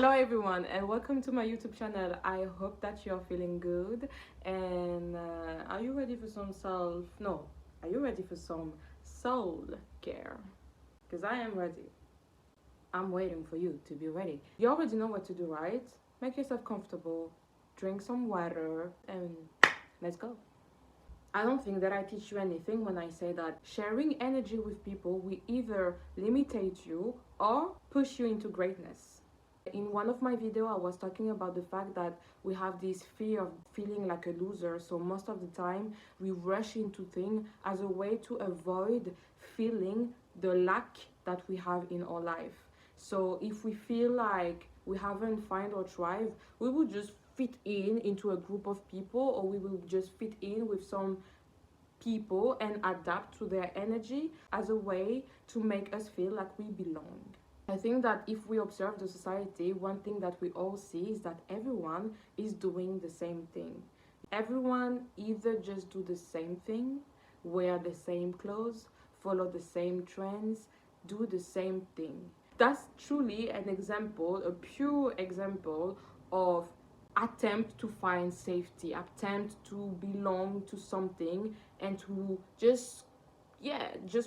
Hello everyone and welcome to my YouTube channel. I hope that you're feeling good and are you ready for some are you ready for some soul care? Because I am ready. I'm waiting for you to be ready. You already know what to do, right? Make yourself comfortable, drink some water, and let's go. I don't think that I teach you anything when I say that sharing energy with people will either limitate you or push you into greatness. In one of my videos, I was talking about the fact that we have this fear of feeling like a loser. So most of the time, we rush into things as a way to avoid feeling the lack that we have in our life. So if we feel like we haven't found our tribe, we will just fit in into a group of people, or we will just fit in with some people and adapt to their energy as a way to make us feel like we belong. I think that if we observe the society, one thing that we all see is that everyone is doing the same thing. Everyone either just do the same thing, wear the same clothes, follow the same trends, do the same thing. That's truly an example, a pure example of attempt to find safety, attempt to belong to something, and to just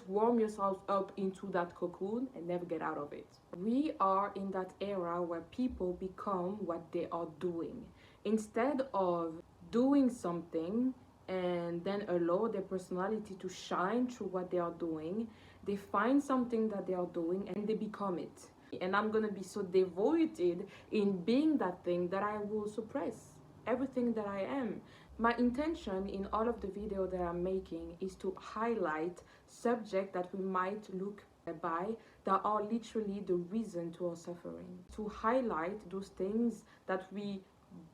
warm yourself up into that cocoon and never get out of it. We are in that era where people become what they are doing. Instead of doing something and then allow their personality to shine through what they are doing, they find something that they are doing and they become it. And I'm gonna be so devoted in being that thing that I will suppress everything that I am. My intention in all of the videos that I'm making is to highlight subjects that we might look by that are literally the reason to our suffering. To highlight those things that we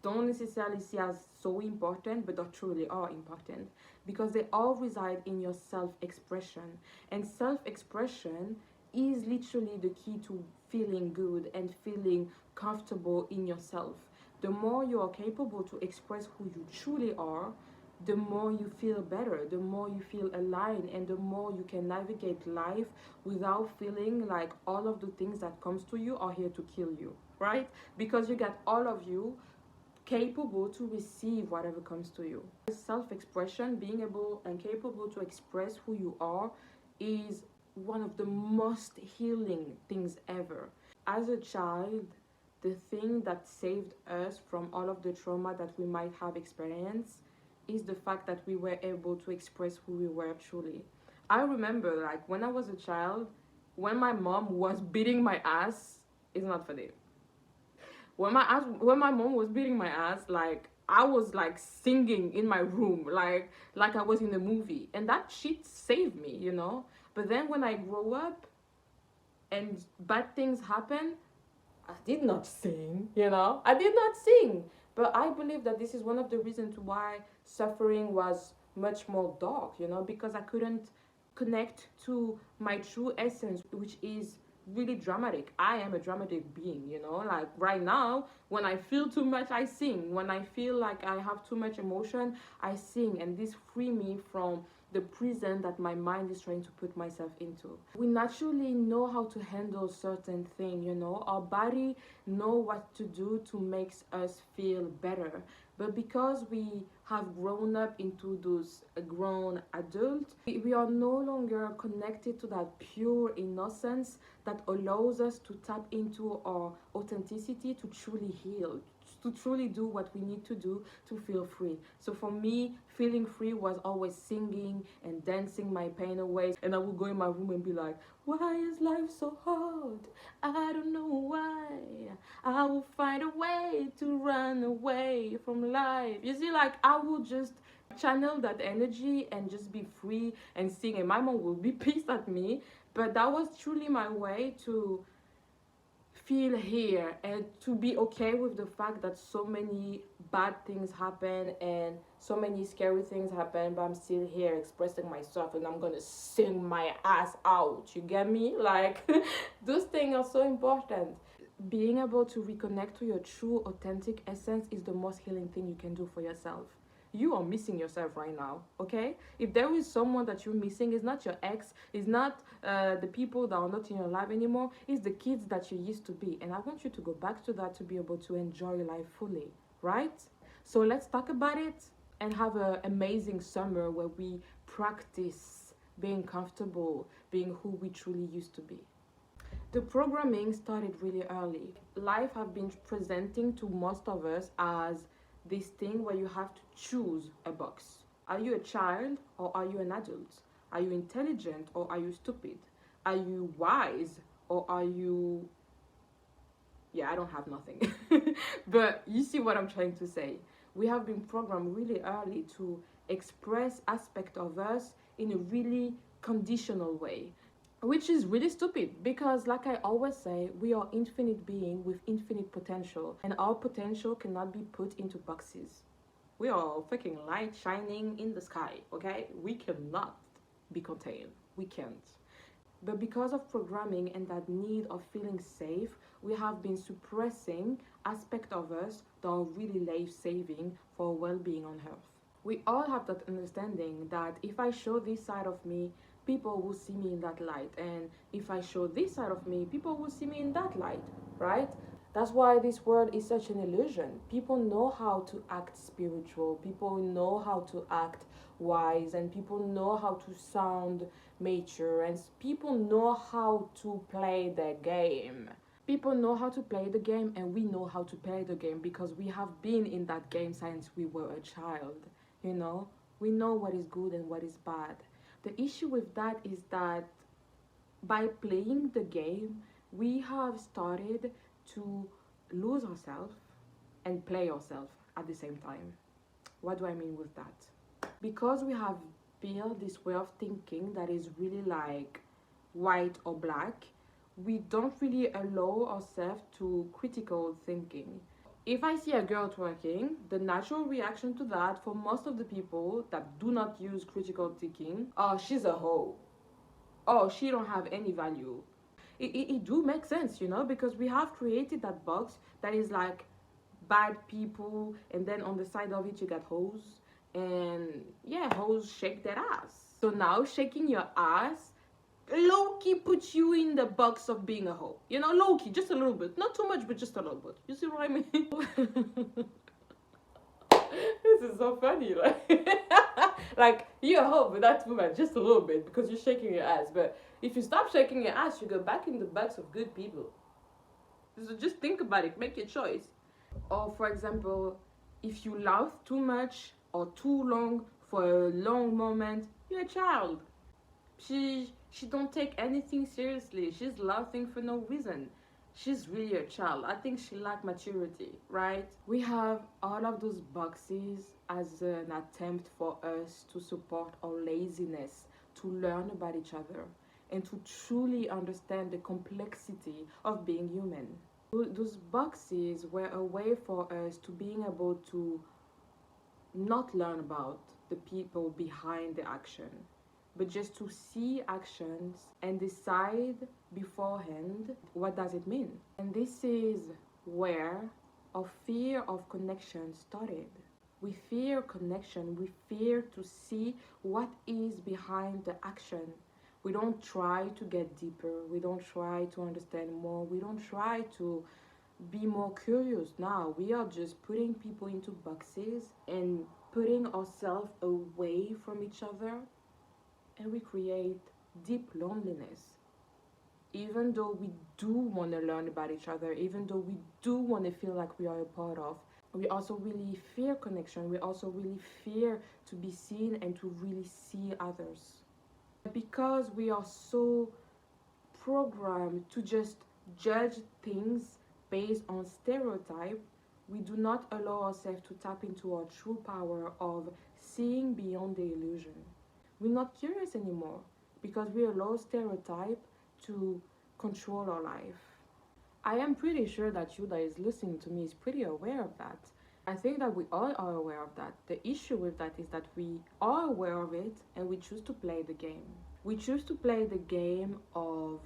don't necessarily see as so important, but that truly are important, because they all reside in your self-expression. And self-expression is literally the key to feeling good and feeling comfortable in yourself. The more you are capable to express who you truly are, the more you feel better, the more you feel aligned, and the more you can navigate life without feeling like all of the things that comes to you are here to kill you, right? Because you got all of you capable to receive whatever comes to you. Self-expression, being able and capable to express who you are, is one of the most healing things ever. As a child, the thing that saved us from all of the trauma that we might have experienced is the fact that we were able to express who we were truly. I remember, like, when I was a child, when my mom was beating my ass, it's not funny. When my mom was beating my ass, like, I was like singing in my room, like I was in a movie, and that shit saved me, you know. But then when I grow up and bad things happen, I did not sing, you know. I did not sing. But I believe that this is one of the reasons why suffering was much more dark, you know, because I couldn't connect to my true essence, which is really dramatic. I am a dramatic being, you know. Like right now, when I feel too much, I sing. When I feel like I have too much emotion, I sing. And this free me from the prison that my mind is trying to put myself into. We naturally know how to handle certain things, you know. Our body know what to do to make us feel better. But because we have grown up into those grown adults, we are no longer connected to that pure innocence that allows us to tap into our authenticity to truly heal, to truly do what we need to do to feel free. So for me, feeling free was always singing and dancing my pain away. And I would go in my room and be like, why is life so hard? I don't know why. I will find a way to run away from life. You see, like, I will just channel that energy and just be free and sing. And my mom will be pissed at me. But that was truly my way to feel here and to be okay with the fact that so many bad things happen and so many scary things happen, but I'm still here expressing myself and I'm gonna sing my ass out. You get me? Like, those things are so important. Being able to reconnect to your true authentic essence is the most healing thing you can do for yourself. you are missing yourself right now, okay? If there is someone that you're missing, it's not your ex, it's not the people that are not in your life anymore, it's the kids that you used to be. And I want you to go back to that to be able to enjoy life fully, right? So let's talk about it and have an amazing summer where we practice being comfortable, being who we truly used to be. The programming started really early. Life have been presenting to most of us as this thing where you have to choose a box. Are you a child or are you an adult? Are you intelligent or are you stupid? Are you wise or are you... Yeah, I don't have nothing. But you see what I'm trying to say. We have been programmed really early to express aspect of us in a really conditional way, which is really stupid because, like I always say, we are infinite being with infinite potential, and our potential cannot be put into boxes. We are fucking light shining in the sky, okay? We cannot be contained. We can't. But because of programming and that need of feeling safe, we have been suppressing aspects of us that are really life-saving for well-being on Earth. We all have that understanding that if I show this side of me, people will see me in that light. And if I show this side of me, people will see me in that light, right? That's why this world is such an illusion. People know how to act spiritual. People know how to act wise. And people know how to sound mature. And people know how to play the game. People know how to play the game, and we know how to play the game because we have been in that game since we were a child. You know, we know what is good and what is bad. The issue with that is that by playing the game, we have started to lose ourselves and play ourselves at the same time. What do I mean with that? Because we have built this way of thinking that is really like white or black, we don't really allow ourselves to critical thinking. If I see a girl twerking, the natural reaction to that for most of the people that do not use critical thinking, oh, she's a hoe. Oh, she don't have any value. It do make sense, you know, because we have created that box that is like bad people, and then on the side of it you got hoes, and yeah, hoes shake their ass. So now shaking your ass low-key puts you in the box of being a hoe. You know, low-key, just a little bit. Not too much, but just a little bit. You see what I mean? This is so funny, like... like, you're a hoe, but not too much, just a little bit, because you're shaking your ass. But if you stop shaking your ass, you go back in the box of good people. So just think about it, make your choice. Or, for example, if you laugh too much or too long for a long moment, you're a child. She don't take anything seriously. She's laughing for no reason. She's really a child. I think she lacks maturity, right? We have all of those boxes as an attempt for us to support our laziness, to learn about each other, and to truly understand the complexity of being human. Those boxes were a way for us to being able to not learn about the people behind the action, but just to see actions and decide beforehand what does it mean. And this is where our fear of connection started. We fear connection, we fear to see what is behind the action. We don't try to get deeper, we don't try to understand more, we don't try to be more curious. Now we are just putting people into boxes and putting ourselves away from each other, and we create deep loneliness. Even though we do want to learn about each other, even though we do want to feel like we are a part of, we also really fear connection. We also really fear to be seen and to really see others. Because we are so programmed to just judge things based on stereotype, we do not allow ourselves to tap into our true power of seeing beyond the illusion. We're not curious anymore because we allow stereotype to control our life. I am pretty sure that you that is listening to me is pretty aware of that. I think that we all are aware of that. The issue with that is that we are aware of it and we choose to play the game. We choose to play the game of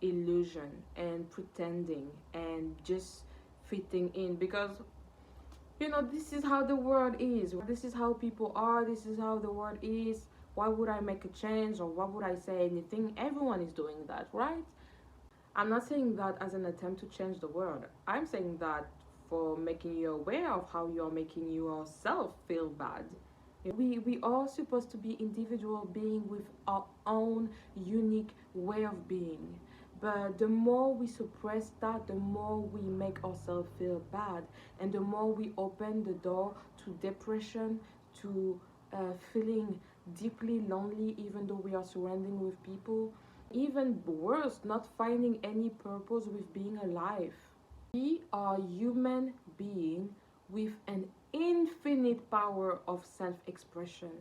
illusion and pretending and just fitting in, because You know, this is how the world is. This is how people are. This is how the world is. Why would I make a change, or why would I say anything? Everyone is doing that, right? I'm not saying that as an attempt to change the world. I'm saying that for making you aware of how you're making yourself feel bad. We are supposed to be individual being with our own unique way of being. But the more we suppress that, the more we make ourselves feel bad, and the more we open the door to depression, to feeling deeply lonely, even though we are surrounding with people. Even worse, not finding any purpose with being alive. We are human being with an infinite power of self-expression.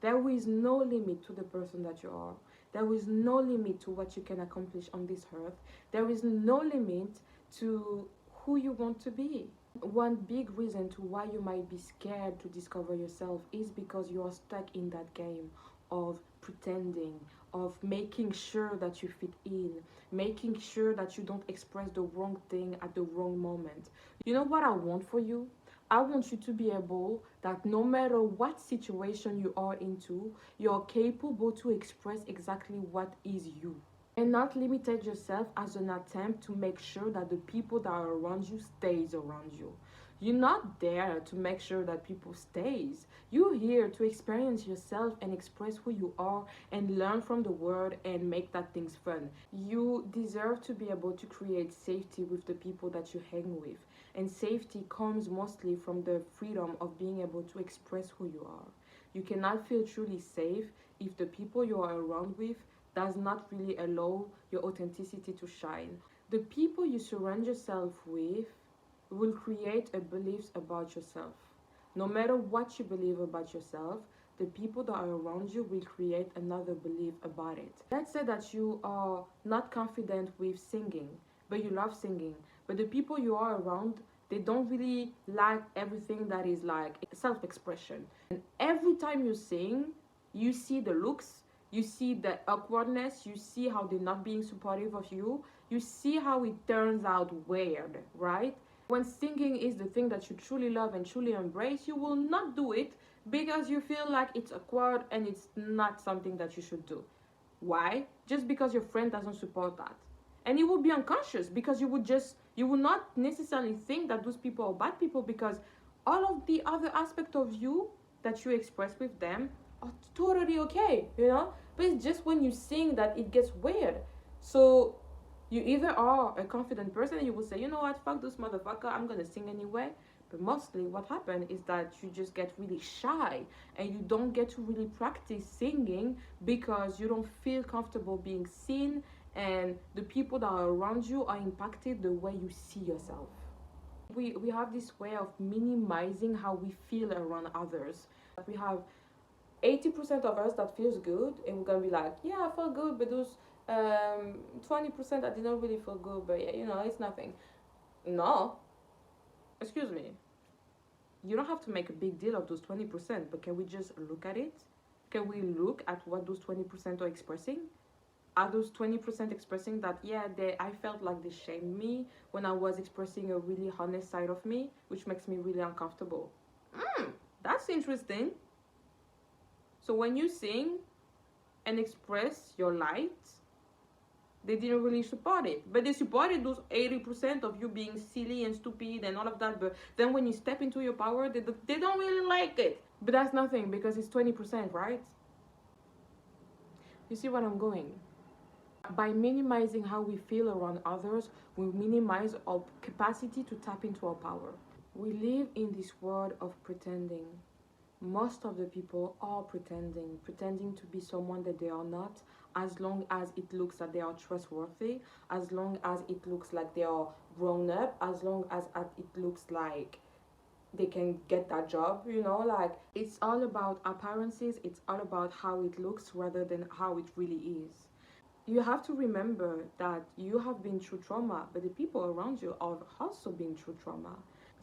There is no limit to the person that you are. There is no limit to what you can accomplish on this earth. There is no limit to who you want to be. One big reason to why you might be scared to discover yourself is because you are stuck in that game of pretending, of making sure that you fit in, making sure that you don't express the wrong thing at the wrong moment. You know what I want for you? I want you to be able that no matter what situation you are into, you're capable to express exactly what is you. And not limited yourself as an attempt to make sure that the people that are around you stays around you. You're not there to make sure that people stays. You're here to experience yourself and express who you are and learn from the world and make that things fun. You deserve to be able to create safety with the people that you hang with. And safety comes mostly from the freedom of being able to express who you are. You cannot feel truly safe if the people you are around with does not really allow your authenticity to shine. The people you surround yourself with will create a beliefs about yourself. No matter what you believe about yourself, the people that are around you will create another belief about it. Let's say that you are not confident with singing, but you love singing, but the people you are around, they don't really like everything that is like self-expression. And every time you sing, you see the looks, you see the awkwardness, you see how they're not being supportive of you, you see how it turns out weird, right? When singing is the thing that you truly love and truly embrace, you will not do it because you feel like it's awkward and it's not something that you should do. Why? Just because your friend doesn't support that. And you will be unconscious because you will not necessarily think that those people are bad people, because all of the other aspects of you that you express with them are totally okay, you know? But it's just when you sing that it gets weird. So you either are a confident person and you will say, you know what, fuck this motherfucker, I'm gonna sing anyway. But mostly what happens is that you just get really shy and you don't get to really practice singing because you don't feel comfortable being seen, and the people that are around you are impacted the way you see yourself. We have this way of minimizing how we feel around others. We have 80% of us that feels good, and we're gonna be like, yeah, I feel good, but those 20% I didn't really feel good, but yeah, you know, it's nothing. No, excuse me, you don't have to make a big deal of those 20%, but can we just look at it? Can we look at what those 20% are expressing? Are those 20% expressing that, yeah, I felt like they shamed me when I was expressing a really honest side of me, which makes me really uncomfortable? That's interesting. So when you sing and express your light, they didn't really support it, but they supported those 80% of you being silly and stupid and all of that. But then when you step into your power, they don't really like it. But that's nothing because it's 20%, right? You see what I'm going? By minimizing how we feel around others, we minimize our capacity to tap into our power. We live in this world of pretending. Most of the people are pretending to be someone that they are not, as long as it looks that they are trustworthy, as long as it looks like they are grown up, as long as it looks like they can get that job, you know, like it's all about appearances, it's all about how it looks rather than how it really is. You have to remember that you have been through trauma, but the people around you have also been through trauma.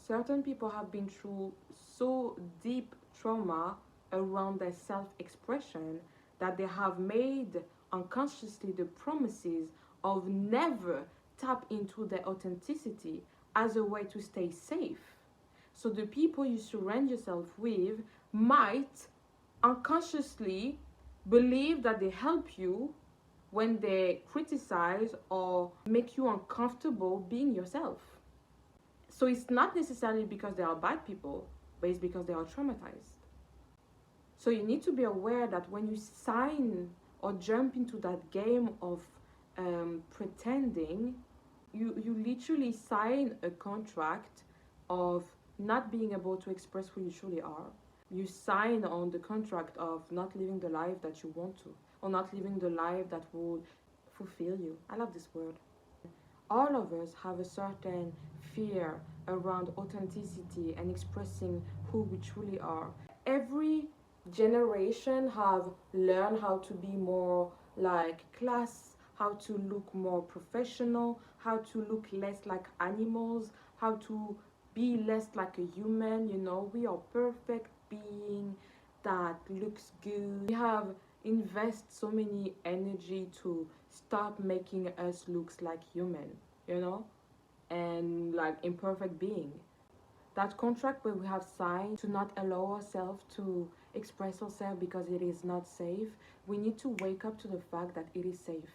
Certain people have been through so deep trauma around their self-expression that they have made unconsciously the promises of never tap into their authenticity as a way to stay safe. So the people you surround yourself with might unconsciously believe that they help you when they criticize or make you uncomfortable being yourself. So it's not necessarily because they are bad people, but it's because they are traumatized. So you need to be aware that when you sign or jump into that game of pretending, you literally sign a contract of not being able to express who you truly are. You sign on the contract of not living the life that you want to, or not living the life that will fulfill you. I love this word. All of us have a certain fear around authenticity and expressing who we truly are. Every generation have learned how to be more like class, how to look more professional, how to look less like animals, how to be less like a human. We are perfect being that looks good. We have invest so many energy to stop making us looks like human, and like imperfect being. That contract where we have signed to not allow ourselves to express ourselves because it is not safe, we need to wake up to the fact that it is safe.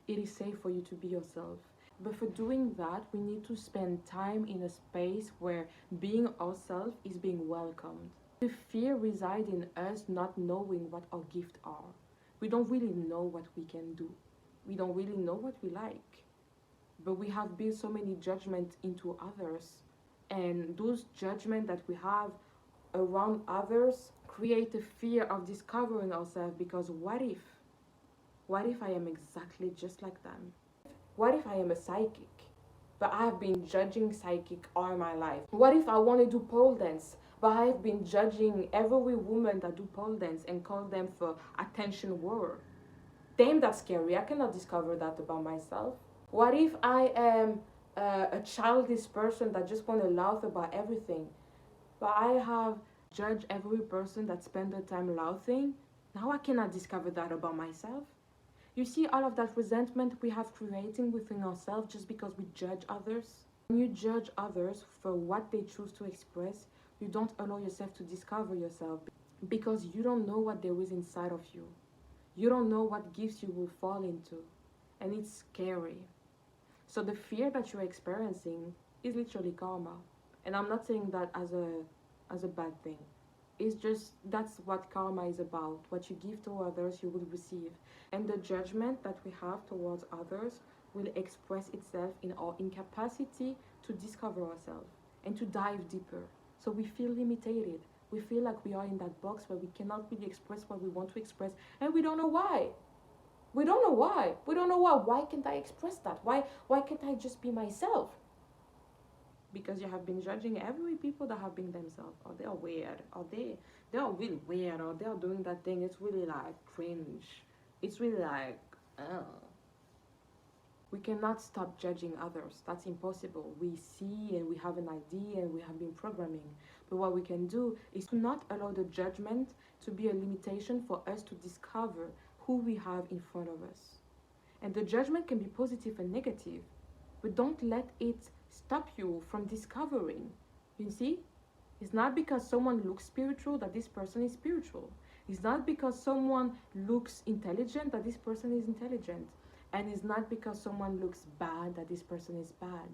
It is safe for you to be yourself. But for doing that, we need to spend time in a space where being ourselves is being welcomed. The fear resides in us not knowing what our gifts are. We don't really know what we can do. We don't really know what we like. But we have built so many judgments into others. And those judgments that we have around others create a fear of discovering ourselves, because what if? What if I am exactly just like them? What if I am a psychic? But I have been judging psychic all my life. What if I want to do pole dance? But I have been judging every woman that do pole dance and call them for attention whore. Damn, that's scary. I cannot discover that about myself. What if I am a childish person that just want to laugh about everything? But I have judged every person that spend their time laughing. Now I cannot discover that about myself. You see all of that resentment we have creating within ourselves just because we judge others? When you judge others for what they choose to express, you don't allow yourself to discover yourself, because you don't know what there is inside of you. You don't know what gifts you will fall into, and it's scary. So the fear that you're experiencing is literally karma. And I'm not saying that as a bad thing. It's just that's what karma is about. What you give to others, you will receive. And the judgment that we have towards others will express itself in our incapacity to discover ourselves and to dive deeper. So we feel limited. We feel like we are in that box where we cannot really express what we want to express, and we don't know why. We don't know why. We don't know why. Why can't I express that? Why can't I just be myself? Because you have been judging every people that have been themselves, or they are weird, or they are really weird, or they are doing that thing. It's really like cringe. It's really like, we cannot stop judging others. That's impossible. We see and we have an idea and we have been programming. But what we can do is to not allow the judgment to be a limitation for us to discover who we have in front of us. And the judgment can be positive and negative, but don't let it stop you from discovering. You see? It's not because someone looks spiritual that this person is spiritual. It's not because someone looks intelligent that this person is intelligent. And it's not because someone looks bad that this person is bad.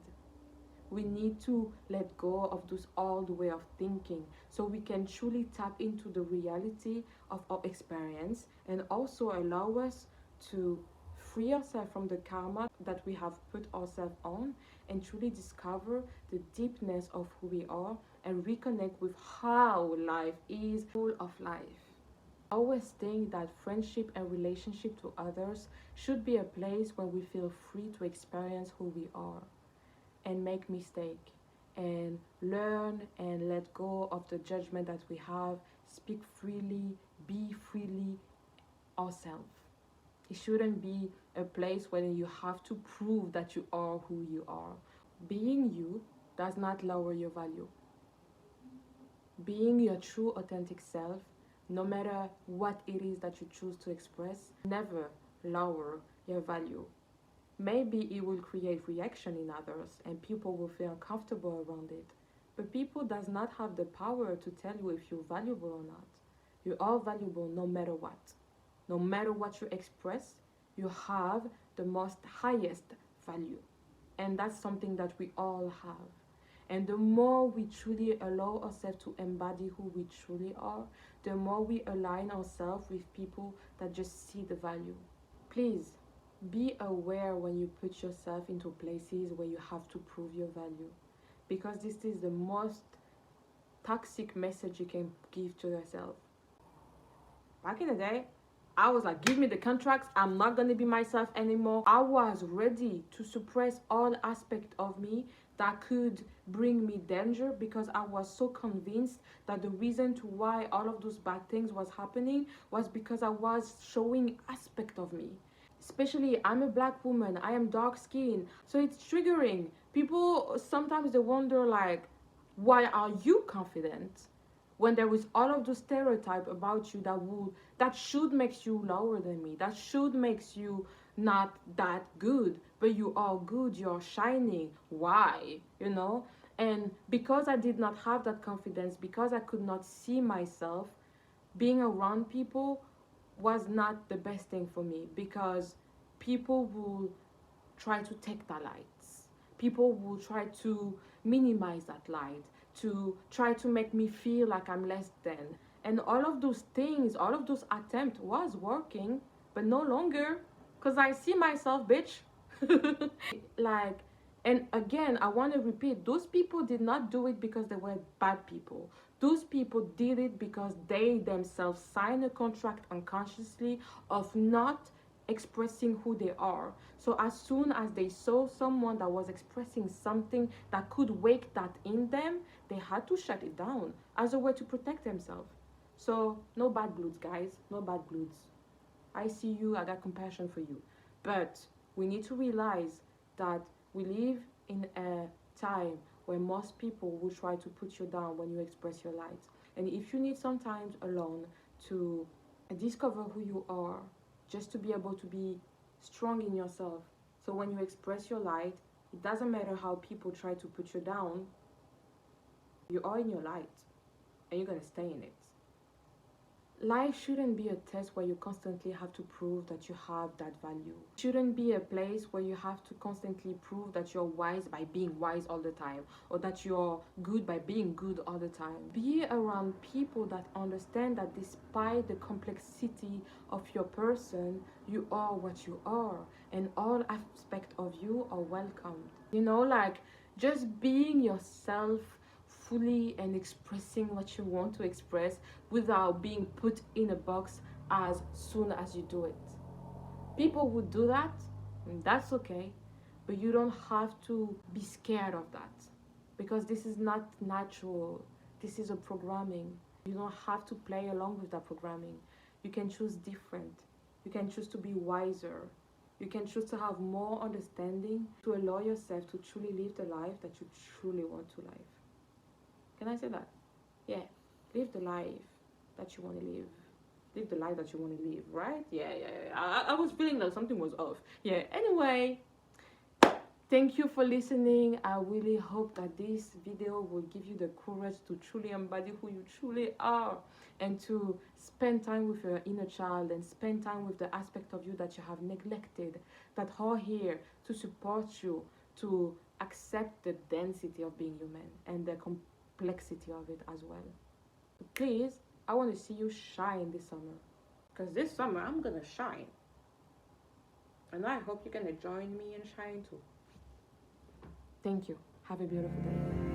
We need to let go of this old way of thinking so we can truly tap into the reality of our experience, and also allow us to free ourselves from the karma that we have put ourselves on, and truly discover the deepness of who we are and reconnect with how life is full of life. I always think that friendship and relationship to others should be a place where we feel free to experience who we are and make mistakes and learn and let go of the judgment that we have, speak freely, be freely ourselves. It shouldn't be a place where you have to prove that you are who you are. Being you does not lower your value. Being your true authentic self, no matter what it is that you choose to express, never lower your value. Maybe it will create reaction in others and people will feel uncomfortable around it, But people does not have the power to tell you if you're valuable or not. You are valuable no matter what. No matter what you express, you have the most highest value. And that's something that we all have. And the more we truly allow ourselves to embody who we truly are, the more we align ourselves with people that just see the value. Please be aware when you put yourself into places where you have to prove your value, because this is the most toxic message you can give to yourself. Back in the day, I was like, give me the contracts, I'm not gonna be myself anymore. I was ready to suppress all aspects of me that could bring me danger, because I was so convinced that the reason to why all of those bad things was happening was because I was showing aspect of me. Especially, I'm a black woman, I am dark skinned, so it's triggering. People sometimes they wonder like, why are you confident when there is all of the stereotype about you that should make you lower than me, that should makes you not that good, but you are good, you're shining. Why? And because I did not have that confidence, because I could not see myself, being around people was not the best thing for me, because people will try to take that lights. People will try to minimize that light, to try to make me feel like I'm less than. And all of those things, all of those attempts was working, but no longer, because I see myself, bitch. Like, and again, I want to repeat, those people did not do it because they were bad people. Those people did it because they themselves signed a contract unconsciously of not expressing who they are. So as soon as they saw someone that was expressing something that could wake that in them, they had to shut it down as a way to protect themselves. So no bad bloods, guys, no bad bloods. I see you, I got compassion for you. But we need to realize that we live in a time where most people will try to put you down when you express your light. And if you need some time alone to discover who you are, just to be able to be strong in yourself, so when you express your light, it doesn't matter how people try to put you down, you are in your light and you're going to stay in it. Life shouldn't be a test where you constantly have to prove that you have that value. It shouldn't be a place where you have to constantly prove that you're wise by being wise all the time, or that you're good by being good all the time. Be around people that understand that despite the complexity of your person, you are what you are, and all aspects of you are welcomed. Like just being yourself fully and expressing what you want to express without being put in a box as soon as you do it. People would do that, and that's okay, but you don't have to be scared of that, because this is not natural. This is a programming. You don't have to play along with that programming. You can choose different. You can choose to be wiser. You can choose to have more understanding, to allow yourself to truly live the life that you truly want to live. Can I say that? Yeah. Live the life that you want to live. Live the life that you want to live, right? Yeah. I was feeling that something was off. Yeah. Anyway, thank you for listening. I really hope that this video will give you the courage to truly embody who you truly are, and to spend time with your inner child, and spend time with the aspect of you that you have neglected, that are here to support you, to accept the density of being human and the complexity of it as well. So please, I want to see you shine this summer, because this summer I'm gonna shine, and I hope you're gonna join me and shine too. Thank you. Have a beautiful day.